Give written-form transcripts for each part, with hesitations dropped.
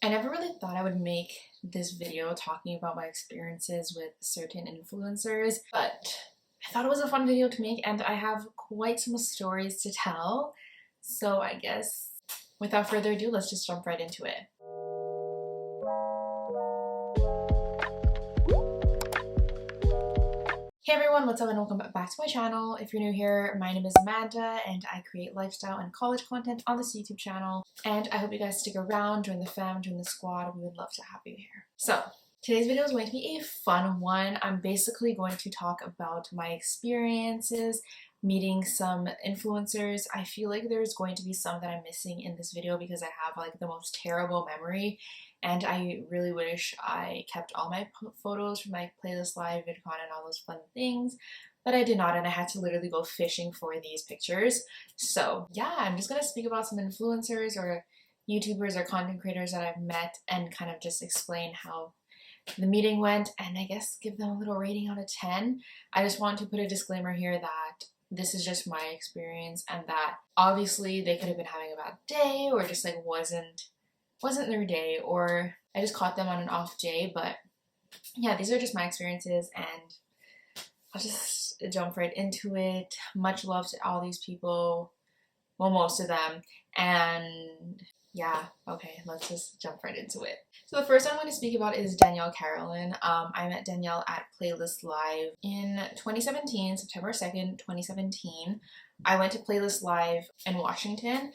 I never really thought I would make this video talking about my experiences with certain influencers, but I thought it was a fun video to make and I have quite some stories to tell. So I guess without further ado, let's just jump right into it. Hey everyone, what's up and welcome back to my channel. If you're new here, my name is Amanda and I create lifestyle and college content on this YouTube channel. And I hope you guys stick around, join the fam, join the squad. We would love to have you here. So today's video is going to be a fun one. I'm basically going to talk about my experiences meeting some influencers. I feel like there's going to be some that I'm missing in this video because I have like the most terrible memory. And I really wish I kept all my photos from my playlist live, VidCon, and all those fun things, but I did not, and I had to literally go fishing for these pictures. So yeah, I'm just gonna speak about some influencers or YouTubers or content creators that I've met and kind of just explain how the meeting went and I guess give them a little rating out of 10. I just want to put a disclaimer here that this is just my experience and that obviously they could have been having a bad day or just like wasn't their day, or I just caught them on an off day. But yeah, these are just my experiences and I'll just jump right into it. Much love to all these people, well, most of them, and yeah, okay, let's just jump right into it. So the first one I'm going to speak about is Carolyn. I met Danielle at Playlist Live in 2017, September 2nd, 2017. I went to Playlist Live in Washington.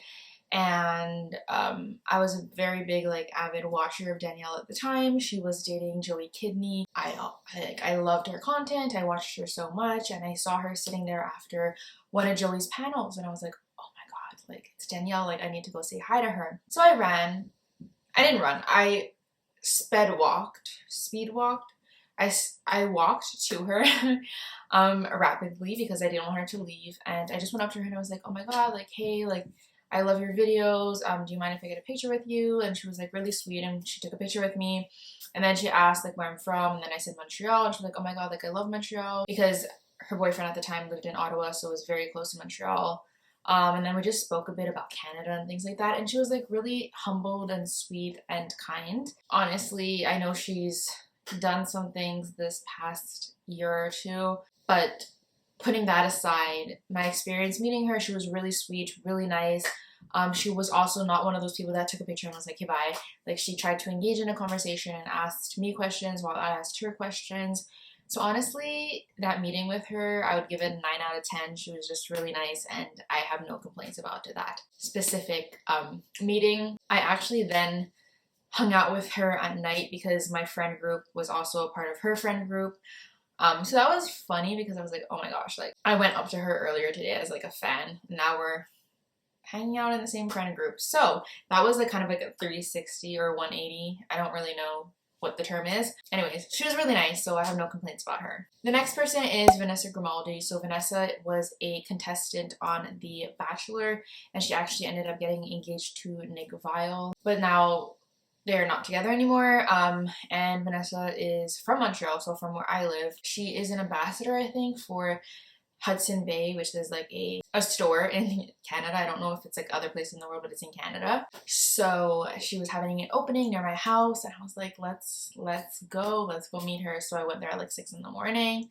And I was a very big, like, avid watcher of Danielle at the time. She was dating Joey Kidney. I loved her content. I watched her so much, and I saw her sitting there after one of Joey's panels, and I was like, oh my god, like, it's Danielle. Like, I need to go say hi to her. So I ran. I didn't run. I speed walked. I walked to her rapidly because I didn't want her to leave, and I just went up to her and I was like, oh my god, like, hey, like, I love your videos. Do you mind if I get a picture with you? And she was like really sweet and she took a picture with me. And then she asked like where I'm from. And then I said Montreal. And she was like, oh my god, like I love Montreal, because her boyfriend at the time lived in Ottawa, so it was very close to Montreal. And then we just spoke a bit about Canada and things like that. And she was like really humbled and sweet and kind. Honestly, I know she's done some things this past year or two, but putting that aside, my experience meeting her, she was really sweet, really nice. She was also not one of those people that took a picture and was like, hey, bye. Like, she tried to engage in a conversation and asked me questions while I asked her questions. So honestly, that meeting with her, I would give it a 9 out of 10. She was just really nice and I have no complaints about that specific meeting. I actually then hung out with her at night because my friend group was also a part of her friend group. So that was funny because I was like, oh my gosh, like I went up to her earlier today as like a fan. Now we're hanging out in the same friend group. So that was like kind of like a 360 or 180. I don't really know what the term is. Anyways, she was really nice, so I have no complaints about her. The next person is Vanessa Grimaldi. So Vanessa was a contestant on The Bachelor and she actually ended up getting engaged to Nick Viall. But now they're not together anymore, and Vanessa is from Montreal, so from where I live. She is an ambassador, I think, for Hudson Bay, which is like a store in Canada. I don't know if it's like other places in the world, but it's in Canada. So she was having an opening near my house, and I was like, let's go meet her. So I went there at like 6 in the morning,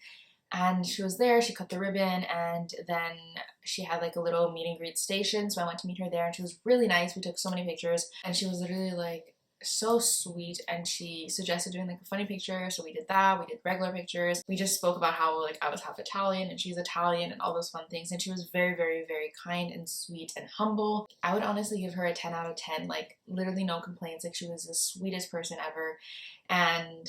and she was there. She cut the ribbon, and then she had like a little meet and greet station, so I went to meet her there, and she was really nice. We took so many pictures, and she was literally like so sweet, and she suggested doing like a funny picture, so we did that. We did regular pictures. We just spoke about how like I was half Italian and she's Italian and all those fun things, and she was very, very, very kind and sweet and humble. I would honestly give her a 10 out of 10, like literally no complaints. Like, she was the sweetest person ever. And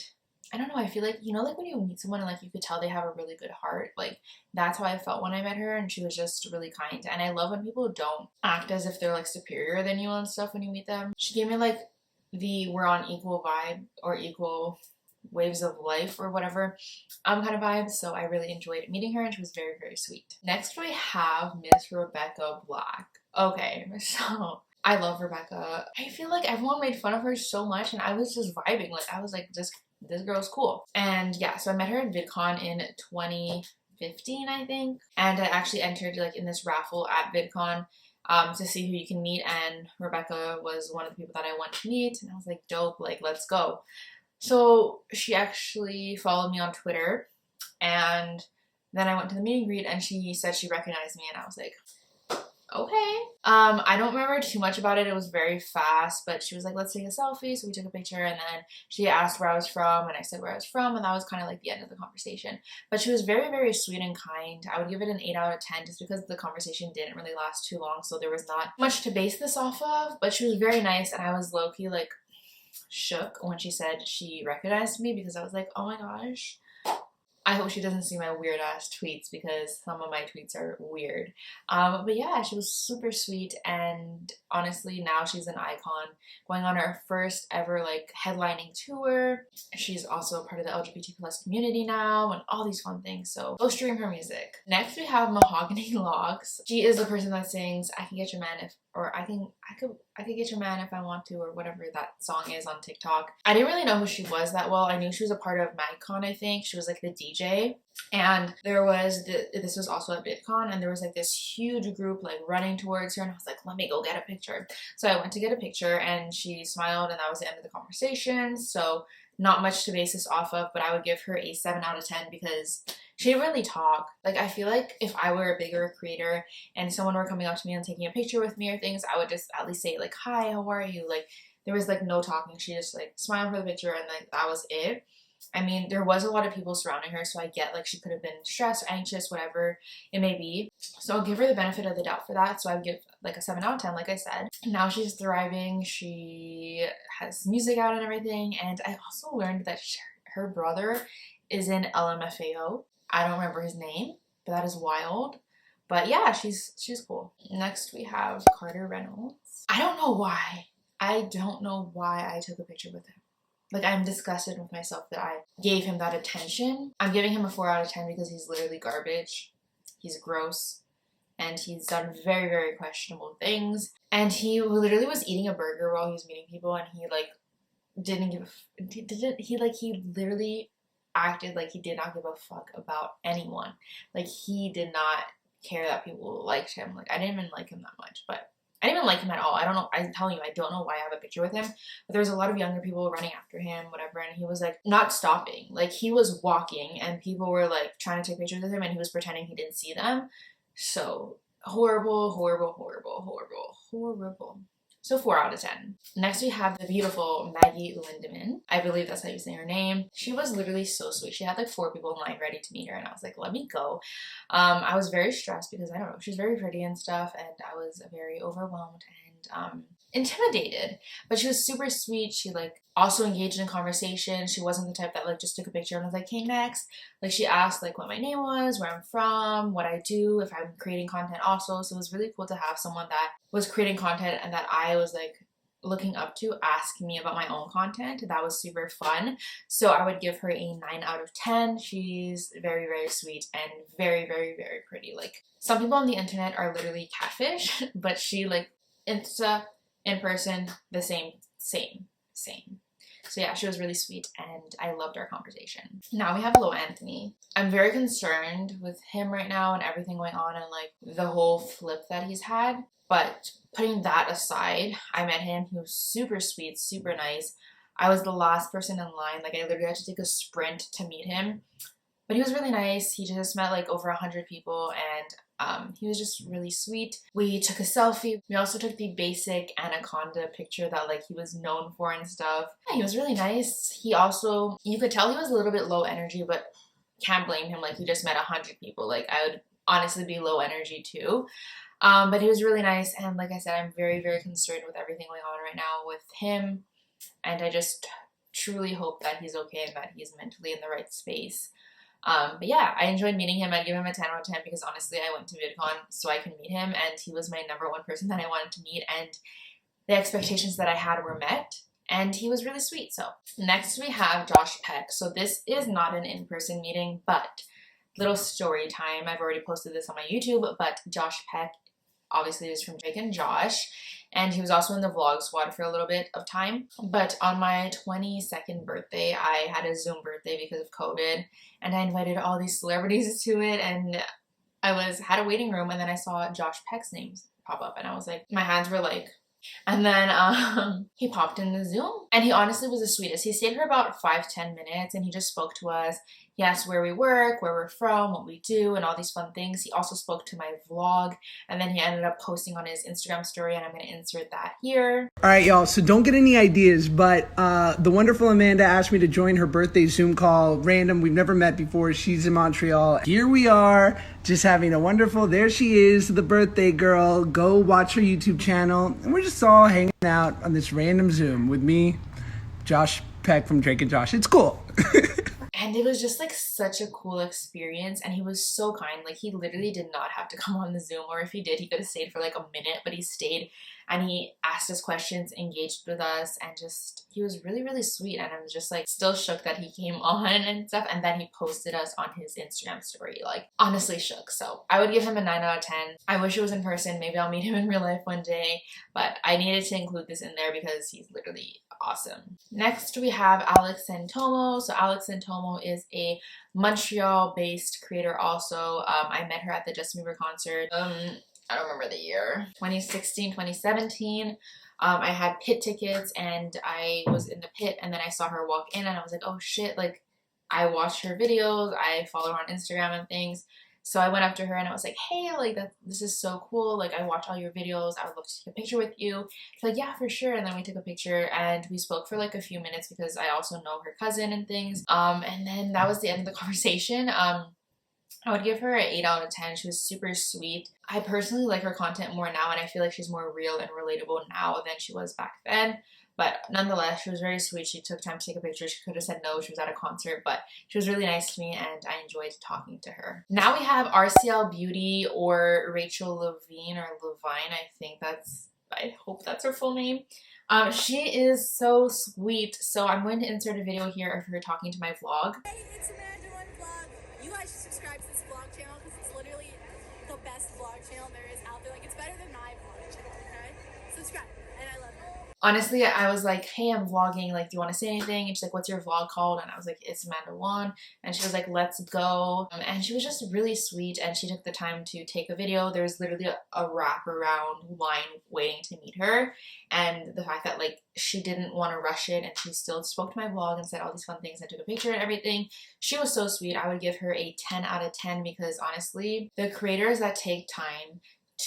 I don't know, I feel like, you know, like when you meet someone and like you could tell they have a really good heart, like that's how I felt when I met her, and she was just really kind. And I love when people don't act as if they're like superior than you and stuff when you meet them. She gave me like the we're on equal vibe or equal waves of life or whatever kind of vibe. So I really enjoyed meeting her and she was very, very sweet. Next we have Miss Rebecca Black. Okay, so I love Rebecca. I feel like everyone made fun of her so much and I was just vibing. Like, I was like, this girl's cool. And yeah, so I met her at VidCon in 2015, I think. And I actually entered like in this raffle at VidCon. to see who you can meet, and Rebecca was one of the people that I wanted to meet, and I was like, dope, like, let's go. So she actually followed me on Twitter, and then I went to the meet and greet, and she said she recognized me, and I was like, okay. I don't remember too much about it. It was very fast, but she was like, let's take a selfie. So we took a picture, and then she asked where I was from, and I said where I was from, and that was kind of like the end of the conversation. But she was very, very sweet and kind. I would give it an 8 out of 10 just because the conversation didn't really last too long, so there was not much to base this off of, but she was very nice, and I was low-key like shook when she said she recognized me, because I was like, oh my gosh. I hope she doesn't see my weird ass tweets, because some of my tweets are weird. But yeah, she was super sweet, and honestly now she's an icon, going on her first ever like headlining tour. She's also a part of the LGBT plus community now, and all these fun things, so go stream her music. Next we have Mahogany Logs. She is the person that sings I Can Get Your Man If, or I could get your man if I want to, or whatever that song is on TikTok. I didn't really know who she was that well. I knew she was a part of MagCon, I think. She was like the DJ. And there was, this was also at VidCon, and there was like this huge group like running towards her, and I was like, let me go get a picture. So I went to get a picture, and she smiled, and that was the end of the conversation. So not much to base this off of, but I would give her a 7 out of 10 because she didn't really talk. Like, I feel like if I were a bigger creator and someone were coming up to me and taking a picture with me or things, I would just at least say like, hi, how are you? Like, there was like no talking. She just like smiled for the picture, and like that was it. I mean, there was a lot of people surrounding her, so I get like she could have been stressed, anxious, whatever it may be. So I'll give her the benefit of the doubt for that. So I would give like a 7 out of 10, like I said. Now she's thriving. She has music out and everything. And I also learned that her brother is in LMFAO. I don't remember his name, but that is wild. But yeah, she's cool. Next we have Reynolds. I don't know why. I don't know why I took a picture with him. Like, I'm disgusted with myself that I gave him that attention. I'm giving him a 4 out of 10 because he's literally garbage. He's gross. And he's done very, very questionable things. And he literally was eating a burger while he was meeting people, and he like didn't give he literally acted like he did not give a fuck about anyone. Like, he did not care that people liked him. Like, I didn't even like him that much, but I didn't even like him at all. I don't know. I'm telling you, I don't know why I have a picture with him. But there was a lot of younger people running after him, whatever. And he was like not stopping. Like, he was walking, and people were like trying to take pictures with him, and he was pretending he didn't see them. So horrible, horrible, horrible, horrible, horrible. So 4 out of 10. Next we have the beautiful Maggie Lindemann. I believe that's how you say her name. She was literally so sweet. She had like 4 people in line ready to meet her, and I was like, let me go. I was very stressed because I don't know, she's very pretty and stuff, and I was very overwhelmed and intimidated. But she was super sweet. She like also engaged in conversation. She wasn't the type that like just took a picture and was like, hey, next. Like, she asked like what my name was, where I'm from, what I do, if I'm creating content also. So it was really cool to have someone that was creating content and that I was like looking up to asking me about my own content. That was super fun. So I would give her a 9 out of 10. She's very, very sweet and very, very, very pretty. Like, some people on the internet are literally catfish, but she like Insta, in person, the same. So yeah, she was really sweet, and I loved our conversation. Now we have Lo Anthony. I'm very concerned with him right now and everything going on, and like the whole flip that he's had. But putting that aside, I met him. He was super sweet, super nice. I was the last person in line. Like, I literally had to take a sprint to meet him. But he was really nice. He just met like over 100 people, and he was just really sweet. We took a selfie. We also took the basic anaconda picture that like he was known for and stuff. Yeah, he was really nice. He also, you could tell he was a little bit low energy, but can't blame him. Like, he just met 100 people. Like, I would honestly be low energy too. But he was really nice, and like I said, I'm very, very concerned with everything going on right now with him, and I just truly hope that he's okay and that he's mentally in the right space. But yeah, I enjoyed meeting him. I'd give him a 10 out of 10 because honestly, I went to VidCon so I can meet him, and he was my #1 person that I wanted to meet, and the expectations that I had were met, and he was really sweet. So next we have Josh Peck. So this is not an in-person meeting, but little story time. I've already posted this on my YouTube, but Josh Peck obviously is from Drake and Josh, and he was also in the vlog squad for a little bit of time. But on my 22nd birthday, I had a Zoom birthday because of COVID, and I invited all these celebrities to it, and I had a waiting room, and then I saw Josh Peck's name pop up, and I was like, my hands were like, and then he popped in the Zoom, and he honestly was the sweetest. He stayed for about 5-10 minutes, and he just spoke to us. He asked where we work, where we're from, what we do, and all these fun things. He also spoke to my vlog, and then he ended up posting on his Instagram story, and I'm going to insert that here. All right, y'all, so don't get any ideas, but the wonderful Amanda asked me to join her birthday Zoom call, random. We've never met before. She's in Montreal. Here we are, just having a wonderful, there she is, the birthday girl. Go watch her YouTube channel. And we're just all hanging out on this random Zoom with me, Josh Peck from Drake and Josh. It's cool. And it was just like such a cool experience, and he was so kind. Like, he literally did not have to come on the Zoom, or if he did, he could have stayed for like a minute, but he stayed and he asked us questions, engaged with us, and just, he was really, really sweet. And I was just like still shook that he came on and stuff, and then he posted us on his Instagram story. Like, honestly shook. So I would give him a 9 out of 10. I wish it was in person. Maybe I'll meet him in real life one day, but I needed to include this in there because he's literally awesome. Next we have Alex Santomo. So Alex Santomo is a Montreal-based creator also. I met her at the Justin Bieber concert. I don't remember the year. 2016, 2017. I had pit tickets, and I was in the pit, and then I saw her walk in, and I was like, oh shit, like, I watched her videos, I follow her on Instagram and things. So I went up to her and I was like, hey, like, this is so cool. Like, I watch all your videos. I would love to take a picture with you. She's like, yeah, for sure. And then we took a picture and we spoke for like a few minutes because I also know her cousin and things. And then that was the end of the conversation. I would give her an 8 out of 10. She was super sweet. I personally like her content more now, and I feel like she's more real and relatable now than she was back then. But nonetheless, she was very sweet. She took time to take a picture. She could have said no. She was at a concert, but she was really nice to me, and I enjoyed talking to her. Now we have RCL Beauty, or Rachel Levine, or Levine. I hope that's her full name. She is so sweet. So I'm going to insert a video here of her talking to my vlog. Hey, it's Amanda on Vlog. You guys should subscribe to this vlog channel because it's literally the best vlog channel there is out there. Like, it's better than my vlog channel, okay? Subscribe, and I love it. Honestly, I was like, hey, I'm vlogging, like, do you want to say anything? And she's like, what's your vlog called? And I was like, it's Amanda One. And she was like, let's go. And she was just really sweet, and she took the time to take a video. There was literally a wraparound line waiting to meet her, and the fact that, like, she didn't want to rush it, and she still spoke to my vlog and said all these fun things and took a picture and everything. She was so sweet. I would give her a 10 out of 10 because honestly, the creators that take time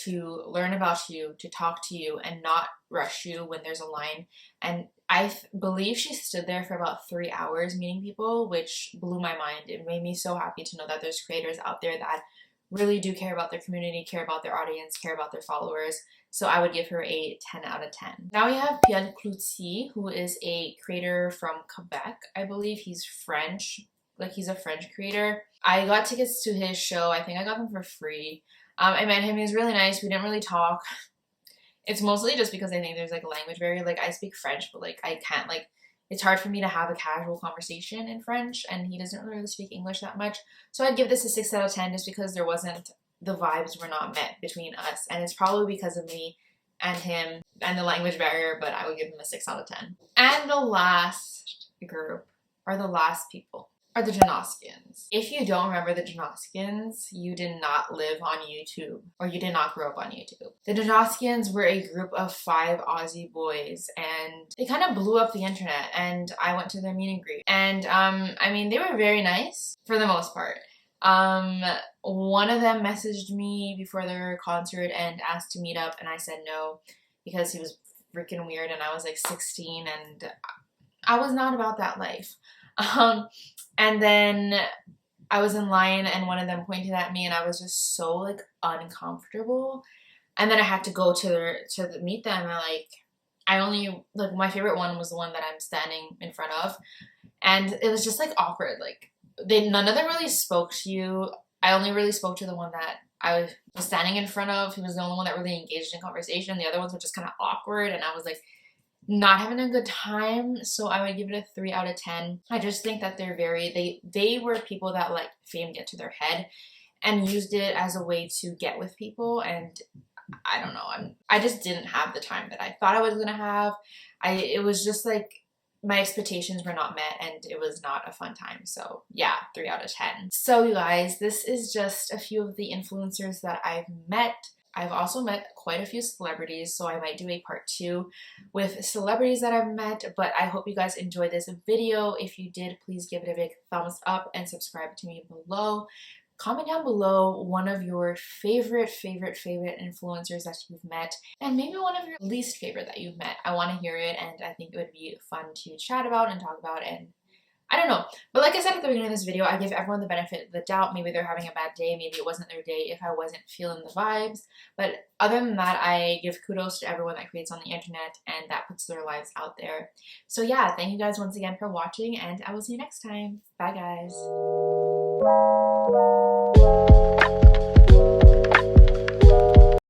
to learn about you, to talk to you, and not rush you when there's a line. And I believe she stood there for about 3 hours meeting people, which blew my mind. It made me so happy to know that there's creators out there that really do care about their community, care about their audience, care about their followers. So I would give her a 10 out of 10. Now we have Pian, who is a creator from Quebec. I believe he's French. Like, he's a French creator. I got tickets to his show. I think I got them for free. I met him. He was really nice. We didn't really talk. It's mostly just because I think there's like a language barrier. Like, I speak French, but like I can't, like, it's hard for me to have a casual conversation in French, and he doesn't really speak English that much. So I'd give this a 6 out of 10 just because the vibes were not met between us, and it's probably because of me and him and the language barrier, but I would give him a 6 out of 10. And the last group, or the last people, are the dodoskians. If you don't remember the dodoskians, you did not live on YouTube, or you did not grow up on YouTube. The dodoskians were a group of 5 Aussie boys, and they kind of blew up the internet, and I went to their meet and greet. And I mean, they were very nice for the most part. One of them messaged me before their concert and asked to meet up, and I said no because he was freaking weird, and I was like 16, and I was not about that life. And then I was in line, and one of them pointed at me, and I was just so like uncomfortable. And then I had to go to meet them, and like my favorite one was the one that I'm standing in front of, and it was just like awkward. Like, none of them really spoke to you. I only really spoke to the one that I was standing in front of. He was the only one that really engaged in conversation. The other ones were just kind of awkward, and I was like not having a good time. So I would give it a 3 out of 10. I just think that they were people that let fame get to their head and used it as a way to get with people, and I don't know, I just didn't have the time that I thought I was gonna have. It was just like my expectations were not met, and it was not a fun time. So yeah, 3 out of 10. So you guys, this is just a few of the influencers that I've met. I've also met quite a few celebrities, so I might do a part 2 with celebrities that I've met, but I hope you guys enjoyed this video. If you did, please give it a big thumbs up and subscribe to me below. Comment down below one of your favorite influencers that you've met, and maybe one of your least favorite that you've met. I want to hear it, and I think it would be fun to chat about and talk about, and I don't know. But like I said at the beginning of this video, I give everyone the benefit of the doubt. Maybe they're having a bad day. Maybe it wasn't their day if I wasn't feeling the vibes. But other than that, I give kudos to everyone that creates on the internet and that puts their lives out there. So yeah, thank you guys once again for watching, and I will see you next time. Bye, guys.